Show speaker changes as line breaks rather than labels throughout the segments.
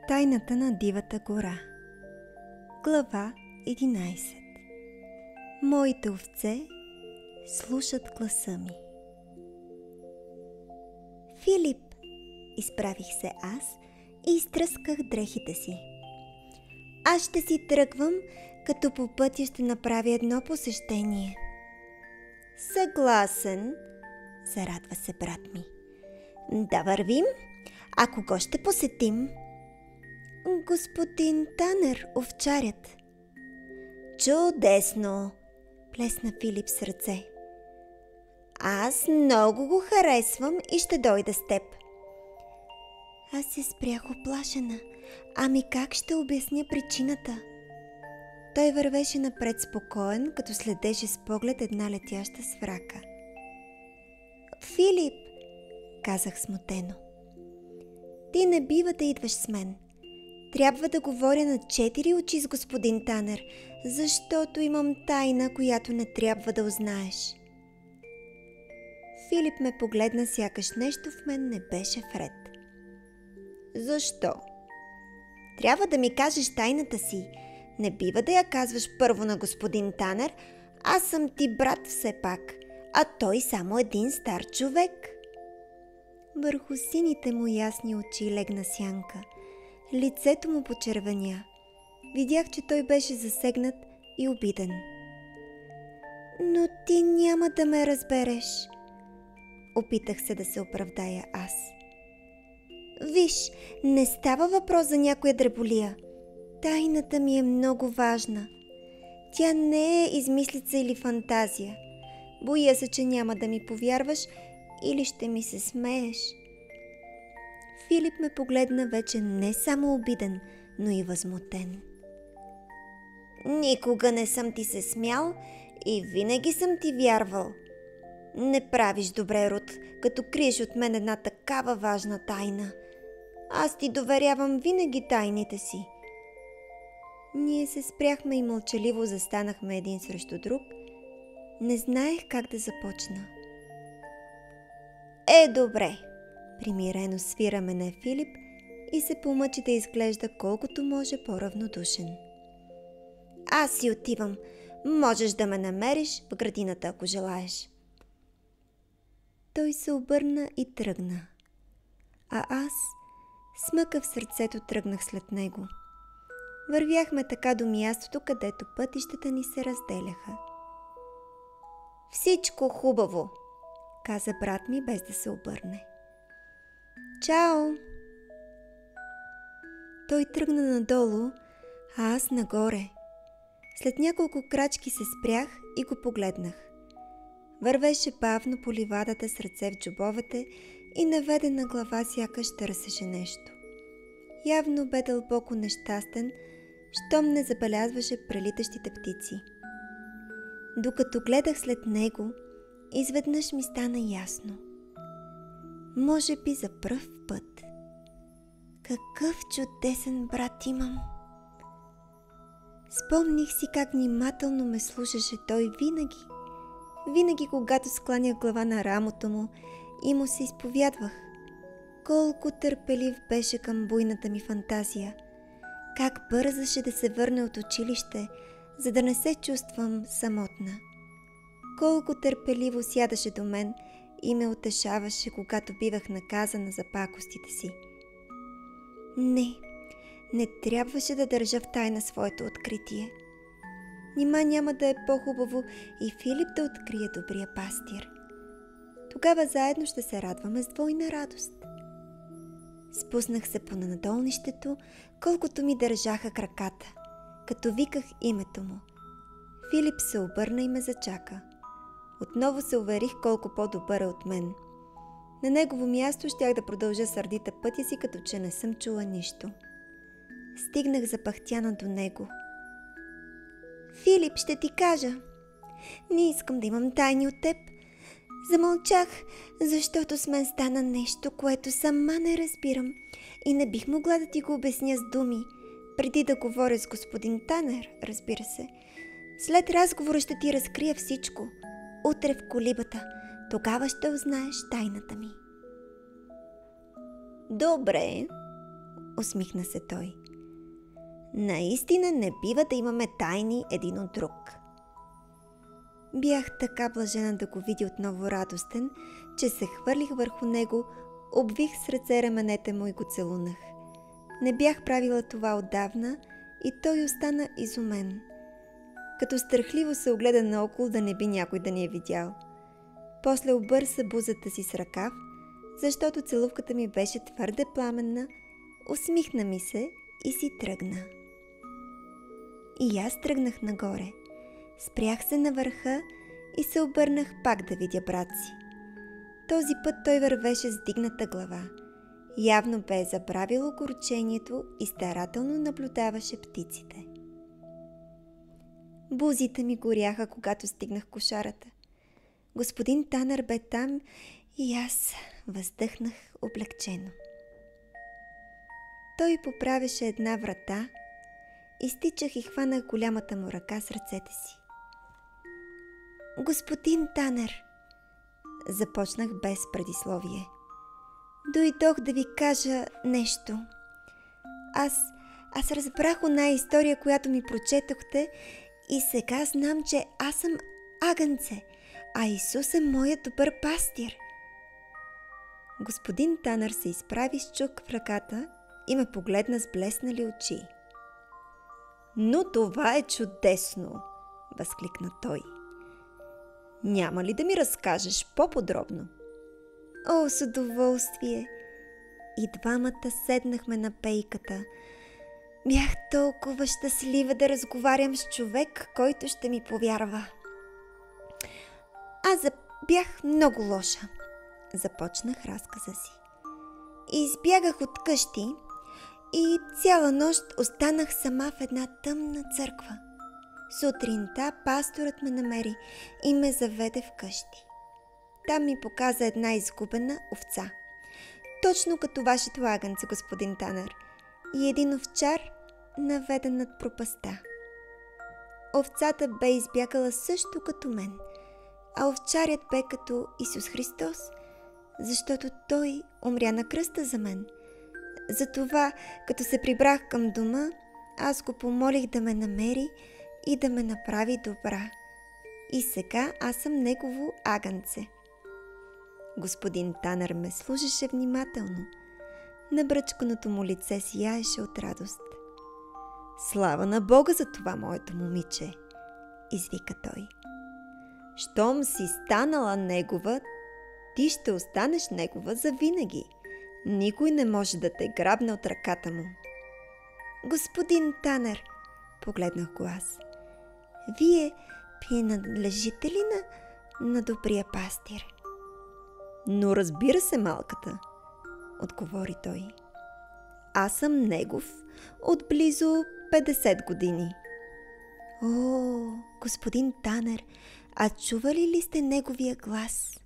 Тайната на дивата гора. Глава 11. Моите овце слушат гласа ми. Филип, изправих се аз и изтръсках дрехите си. Аз ще си тръгвам, като по пътя ще направя едно посещение. Съгласен, зарадва се брат ми. Да вървим? А кого ще посетим? Господин Танер, овчарят. Чудесно, плесна Филип с ръце. Аз много го харесвам и ще дойда с теб. Аз се спрях оплашена. Ами как ще обясня причината? Той вървеше напред спокоен, като следеше с поглед една летяща сврака. Филип, казах смутено. Ти не бива да идваш с мен. Трябва да говоря на 4 очи с господин Танер, защото имам тайна, която не трябва да узнаеш. Филип ме погледна, сякаш нещо в мен не беше вред. Защо? Трябва да ми кажеш тайната си. Не бива да я казваш първо на господин Танер. Аз съм ти брат все пак, а той само един стар човек. Върху сините му ясни очи легна сянка. Лицето му почервеня. Видях, че той беше засегнат и обиден. Но ти няма да ме разбереш. Опитах се да се оправдая аз. Виж, не става въпрос за някоя дреболия. Тайната ми е много важна. Тя не е измислица или фантазия. Боя се, че няма да ми повярваш или ще ми се смееш. Филип ме погледна вече не само обиден, но и възмутен. Никога не съм ти се смял и винаги съм ти вярвал. Не правиш добре, Рут, като криеш от мен една такава важна тайна. Аз ти доверявам винаги тайните си. Ние се спряхме и мълчаливо застанахме един срещу друг. Не знаех как да започна. Добре, примирено свира мене Филип и се помъчи да изглежда колкото може по-равнодушен. Аз си отивам. Можеш да ме намериш в градината, ако желаеш. Той се обърна и тръгна. А аз с мъка в сърцето тръгнах след него. Вървяхме така до мястото, където пътищата ни се разделяха. Всичко хубаво, каза брат ми без да се обърне. Чао! Той тръгна надолу, а аз нагоре. След няколко крачки се спрях и го погледнах. Вървеше бавно по ливадата с ръце в джобовете и наведена глава сякаш търсеше нещо. Явно бе дълбоко нещастен, щом не забелязваше прелитащите птици. Докато гледах след него, изведнъж ми стана ясно. Може би за пръв път. Какъв чудесен брат имам! Спомних си как внимателно ме слушаше той винаги когато скланях глава на рамото му и му се изповядвах. Колко търпелив беше към буйната ми фантазия. Как бързаше да се върне от училище, за да не се чувствам самотна. Колко търпеливо сядаше до мен и ме утешаваше, когато бивах наказана за пакостите си. Не трябваше да държа в тайна своето откритие. Нима няма да е по-хубаво и Филип да открие добрия пастир. Тогава заедно ще се радваме с двойна радост. Спуснах се по надолнището, колкото ми държаха краката, като виках името му. Филип се обърна и ме зачака. Отново се уверих колко по-добър е от мен. На негово място щях да продължа сърдита пътя си, като че не съм чула нищо. Стигнах запъхтяна до него. Филип, ще ти кажа. Не искам да имам тайни от теб. Замълчах, защото с мен стана нещо, което сама не разбирам и не бих могла да ти го обясня с думи, преди да говоря с господин Танер, разбира се. След разговора ще ти разкрия всичко. Утре в колибата. Тогава ще узнаеш тайната ми. Добре, усмихна се той. Наистина не бива да имаме тайни един от друг. Бях така блажена да го видя отново радостен, че се хвърлих върху него, обвих с ръце раменете му и го целунах. Не бях правила това отдавна и той остана изумен. Като страхливо се огледа наоколо да не би някой да ни е видял. После обърса бузата си с ръкав, защото целувката ми беше твърде пламенна, усмихна ми се и си тръгна. И аз тръгнах нагоре. Спрях се на върха и се обърнах пак да видя брат си. Този път той вървеше с дигната глава. Явно бе забравил огорчението и старателно наблюдаваше птиците. Бузите ми горяха, когато стигнах кошарата. Господин Танър бе там и аз въздъхнах облегчено. Той поправяше една врата, изтичах и хванах голямата му ръка с ръцете си. Господин Танър, започнах без предисловие. Дойдох да ви кажа нещо. Аз разбрах оная история, която ми прочетохте и сега знам, че аз съм агънце, а Исус е моят добър пастир. Господин Танър се изправи с чук в ръката и ме погледна с блеснали очи. Но това е чудесно, възкликна той. Няма ли да ми разкажеш по-подробно? О, с удоволствие! И двамата седнахме на пейката. Бях толкова щастлива да разговарям с човек, който ще ми повярва. Аз бях много лоша, започнах разказа си. Избягах от къщи и цяла нощ останах сама в една тъмна църква. Сутринта пасторът ме намери и ме заведе в къщи. Там ми показа една изгубена овца. Точно като вашето агънце, господин Танър, и един овчар наведен над пропаста. Овцата бе избягала също като мен, а овчарят бе като Исус Христос, защото той умря на кръста за мен. Затова, като се прибрах към дома, аз го помолих да ме намери и да ме направи добра. И сега аз съм негово агънце. Господин Танър ме слушаше внимателно. Набръчканото му лице сияеше от радост. Слава на Бога за това, моето момиче, извика той. Щом си станала негова, ти ще останеш негова завинаги. Никой не може да те грабне от ръката му. Господин Танър, погледнах го аз, вие принадлежите ли на добрия пастир? Но разбира се, малката, отговори той. Аз съм негов от близо 50 години. О, господин Танър, а чували ли сте неговия глас?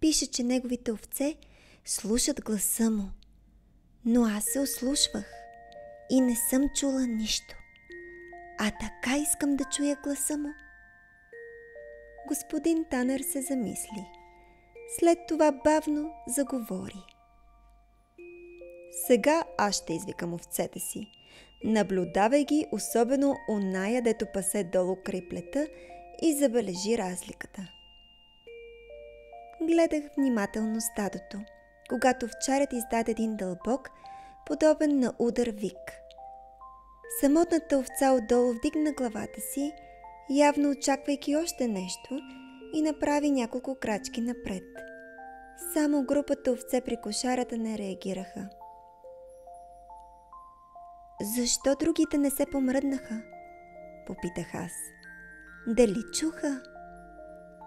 Пише, че неговите овце слушат гласа му, но аз се ослушвах и не съм чула нищо. А така искам да чуя гласа му. Господин Танър се замисли. След това бавно заговори. Сега аз ще извикам овцете си. Наблюдавай ги, особено оная, дето пасе долу край плета, и забележи разликата. Гледах внимателно стадото, когато овчарят издаде един дълбок, подобен на удар вик. Самотната овца отдолу вдигна главата си, явно очаквайки още нещо, и направи няколко крачки напред. Само групата овце при кошарата не реагираха. Защо другите не се помръднаха? Попитах аз. Дали чуха?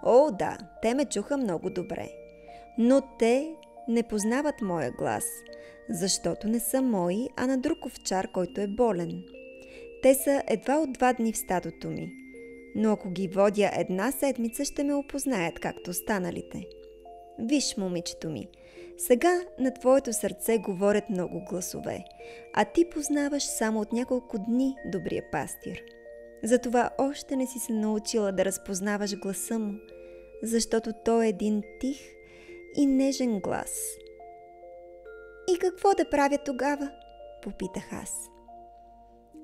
О, да, те ме чуха много добре. Но те не познават моя глас, защото не са мои, а на друг овчар, който е болен. Те са едва от 2 дни в стадото ми, но ако ги водя 1 седмица, ще ме опознаят, както останалите. Виж, момичето ми, сега на твоето сърце говорят много гласове, а ти познаваш само от няколко дни добрия пастир. Затова още не си се научила да разпознаваш гласа му, защото той е един тих и нежен глас. И какво да правя тогава? попитах аз.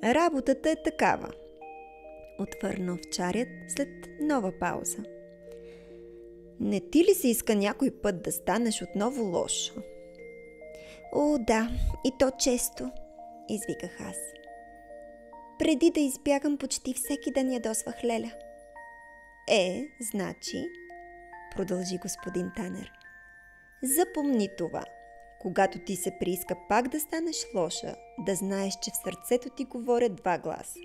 Работата е такава, отвърна овчарят след нова пауза. Не ти ли се иска някой път да станеш отново лоша? О, да, и то често, извиках аз. Преди да избягам, почти всеки ден ядосвах Леля. Значи, продължи господин Танер, запомни това. Когато ти се прииска пак да станеш лоша, да знаеш, че в сърцето ти говорят два гласа.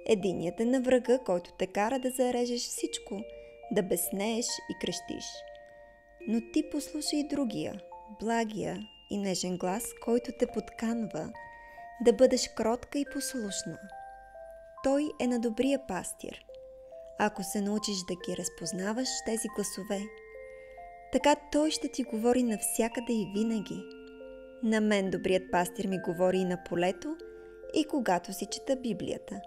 Единият е на врага, който те кара да зарежеш всичко, да безнееш и крещиш. Но ти послушай другия, благия и нежен глас, който те подканва да бъдеш кротка и послушна. Той е на добрия пастир. Ако се научиш да ги разпознаваш тези гласове, така той ще ти говори навсякъде и винаги. На мен добрият пастир ми говори и на полето, и когато си чета Библията.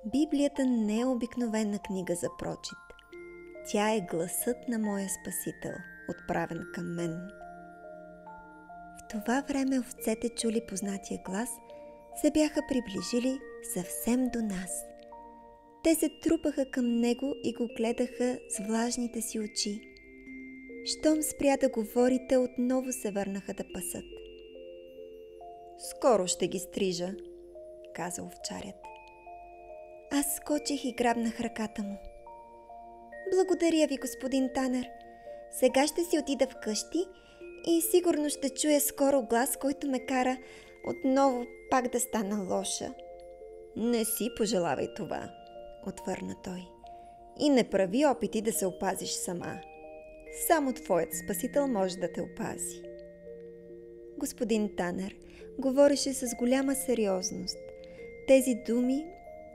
Библията не е обикновена книга за прочит. Тя е гласът на моя Спасител, отправен към мен. В това време овцете чули познатия глас, се бяха приближили съвсем до нас. Те се трупаха към него и го гледаха с влажните си очи. Щом спря да говори, те отново се върнаха да пасат. Скоро ще ги стрижа, каза овчарят. Аз скочих и грабнах ръката му. Благодаря ви, господин Танер. Сега ще си отида вкъщи и сигурно ще чуя скоро глас, който ме кара отново пак да стана лоша. Не си пожелавай това, отвърна той. И не прави опити да се опазиш сама. Само твоят Спасител може да те опази. Господин Танер говореше с голяма сериозност. Тези думи,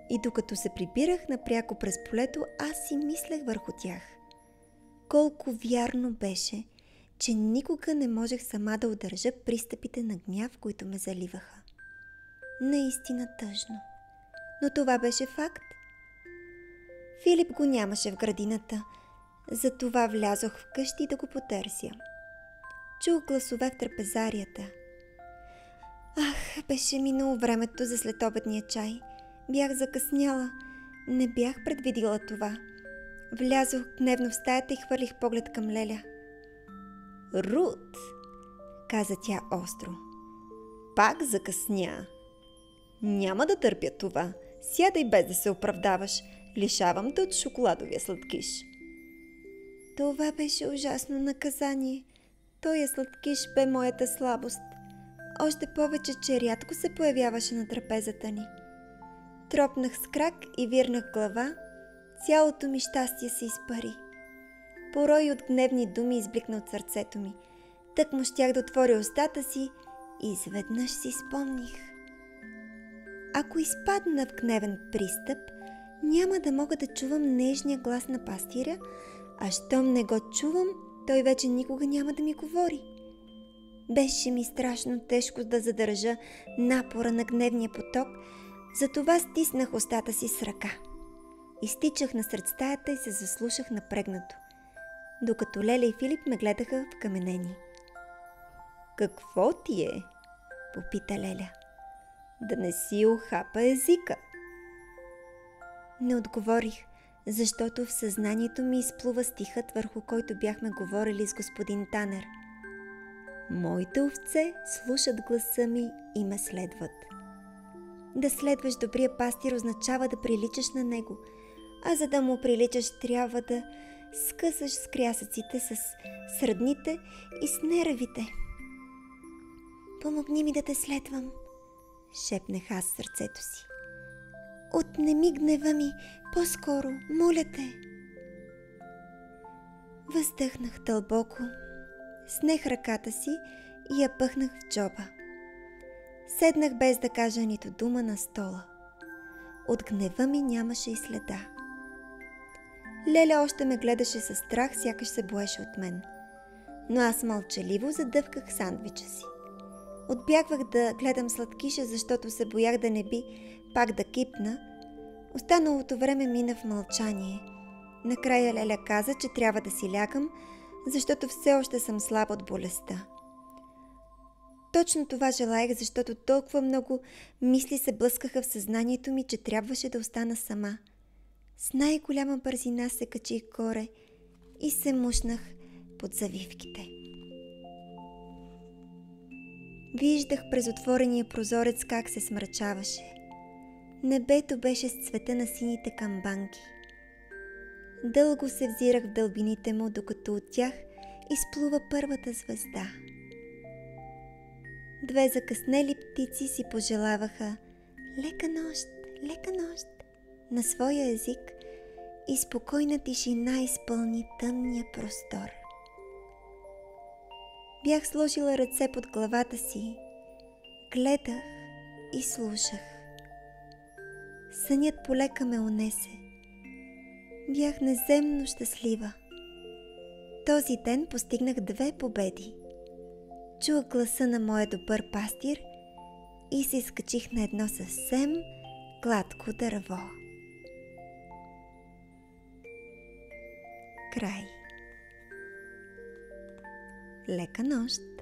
и докато се прибирах напряко през полето, аз си мислех върху тях. Колко вярно беше, че никога не можех сама да удържа пристъпите на гняв, които ме заливаха. Наистина тъжно. Но това беше факт. Филип го нямаше в градината, затова влязох вкъщи да го потърся. Чух гласове в трапезарията. Беше минало времето за следобедния чай. Бях закъсняла. Не бях предвидила това. Влязох гневно в стаята и хвърлих поглед към Леля. Рут, каза тя остро. Пак закъсня. Няма да търпя това. Сядай без да се оправдаваш. Лишавам те от шоколадовия сладкиш. Това беше ужасно наказание. Той сладкиш бе моята слабост. Още повече, че рядко се появяваше на трапезата ни. Тропнах с крак и вирнах глава. Цялото ми щастие се изпари. Порой от гневни думи избликна от сърцето ми. Тък му щях да отворя устата си и изведнъж си спомних. Ако изпадна в гневен пристъп, няма да мога да чувам нежния глас на пастиря, а щом не го чувам, той вече никога няма да ми говори. Беше ми страшно тежко да задържа напора на гневния поток, затова стиснах устата си с ръка. Изтичах насред стаята и се заслушах напрегнато, докато Леля и Филип ме гледаха вкаменени. Какво ти е? Попита Леля. Да не си ухапа езика. Не отговорих, защото в съзнанието ми изплува стихът, върху който бяхме говорили с господин Танер. Моите овце слушат гласа ми и ме следват. Да следваш добрия пастир означава да приличаш на него, а за да му приличаш трябва да скъсаш с крясъците, с сърдните и с нервите. Помогни ми да те следвам, шепнех аз в сърцето си. Отнеми гнева ми, по-скоро, моля те. Въздъхнах дълбоко, снех ръката си и я пъхнах в джоба. Седнах без да кажа нито дума на стола. От гнева ми нямаше и следа. Леля още ме гледаше със страх, сякаш се боеше от мен. Но аз мълчаливо задъвках сандвича си. Отбягвах да гледам сладкиша, защото се боях да не би пак да кипна. Останалото време мина в мълчание. Накрая Леля каза, че трябва да си лягам, защото все още съм слаба от болестта. Точно това желаях, защото толкова много мисли се блъскаха в съзнанието ми, че трябваше да остана сама. С най-голяма бързина се качих горе и се мушнах под завивките. Виждах през отворения прозорец как се смрачаваше. Небето беше с цвета на сините камбанки. Дълго се взирах в дълбините му, докато от тях изплува първата звезда. Две закъснели птици си пожелаваха лека нощ на своя език и спокойна тишина изпълни тъмния простор. Бях сложила ръце под главата си, гледах и слушах. Сънят полека ме унесе. Бях неземно щастлива. Този ден постигнах 2 победи. Чух гласа на моя добър пастир и се изкачих на едно съвсем гладко дърво. Край. Лека нощ!